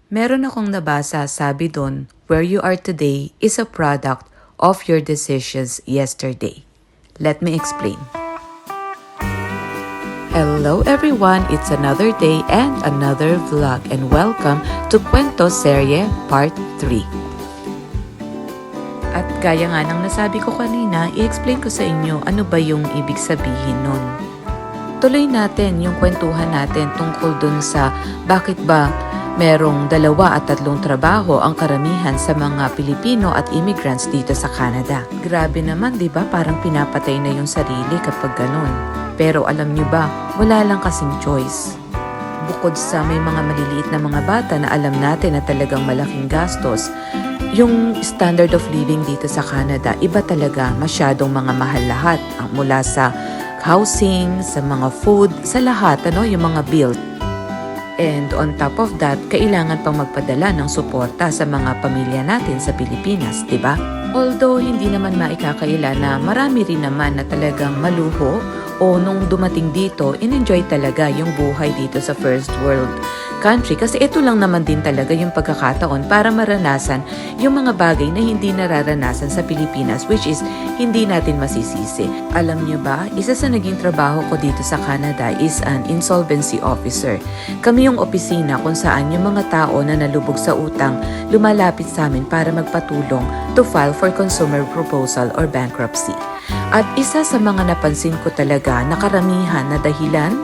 Meron akong nabasa, sabi doon, where you are today is a product of your decisions yesterday. Let me explain. Hello everyone, it's another day and another vlog and welcome to Kwento Serye Part 3. At gaya nga ng nasabi ko kanina, i-explain ko sa inyo ano ba yung ibig sabihin nun. Tuloy natin yung kwentuhan natin tungkol dun sa bakit ba merong 2 at 3 trabaho ang karamihan sa mga Pilipino at immigrants dito sa Canada. Grabe naman, di ba? Parang pinapatay na yung sarili kapag ganun. Pero alam nyo ba, wala lang kasing choice. Bukod sa may mga maliliit na mga bata na alam natin na talagang malaking gastos, yung standard of living dito sa Canada, iba talaga, masyadong mga mahal lahat. Mula sa housing, sa mga food, sa lahat, yung mga bill. And on top of that, kailangan pang magpadala ng suporta sa mga pamilya natin sa Pilipinas, di ba? Although hindi naman maikakaila na marami rin naman na talagang maluho o nung dumating dito, in-enjoy talaga yung buhay dito sa first world country kasi ito lang naman din talaga yung pagkakataon para maranasan yung mga bagay na hindi nararanasan sa Pilipinas, which is hindi natin masisisi. Alam nyo ba, isa sa naging trabaho ko dito sa Canada is an insolvency officer. Kami yung opisina kung saan yung mga tao na nalubog sa utang lumalapit sa amin para magpatulong to file for consumer proposal or bankruptcy. At isa sa mga napansin ko talaga na karamihan na dahilan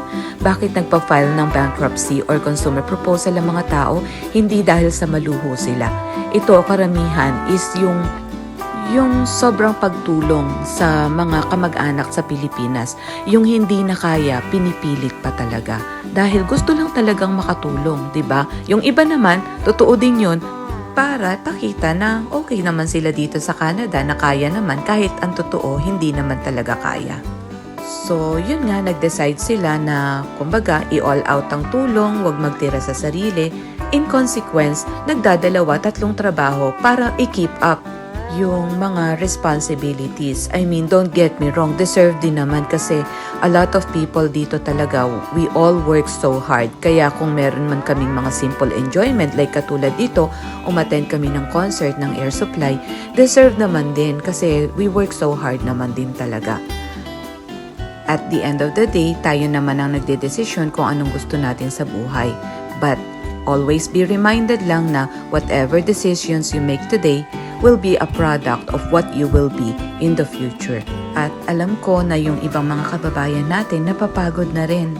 bakit nagpa-file ng bankruptcy or consumer proposal ang mga tao, hindi dahil sa maluho sila. Ito karamihan is yung sobrang pagtulong sa mga kamag-anak sa Pilipinas. Yung hindi na kaya, pinipilit pa talaga. Dahil gusto lang talagang makatulong, di ba? Yung iba naman, totoo din yun, para pakita na okay naman sila dito sa Canada na kaya naman kahit ang totoo hindi naman talaga kaya. So, yun nga, nag-decide sila na kumbaga i-all out ang tulong, wag magtira sa sarili. In consequence, nagdadalawa 3 trabaho para i-keep up yung mga responsibilities. I mean, don't get me wrong, deserve din naman kasi a lot of people dito talaga, we all work so hard. Kaya kung meron man kaming mga simple enjoyment, like katulad dito, umattend kami ng concert ng Air Supply, deserve naman din kasi we work so hard naman din talaga. At the end of the day, tayo naman ang nagdedesisyon kung anong gusto natin sa buhay. But always be reminded lang na whatever decisions you make today will be a product of what you will be in the future. At alam ko na yung ibang mga kababayan natin napapagod na rin.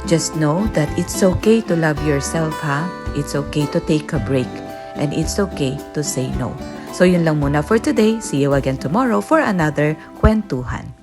Just know that it's okay to love yourself, ha? It's okay to take a break. And it's okay to say no. So yun lang muna for today. See you again tomorrow for another kwentuhan.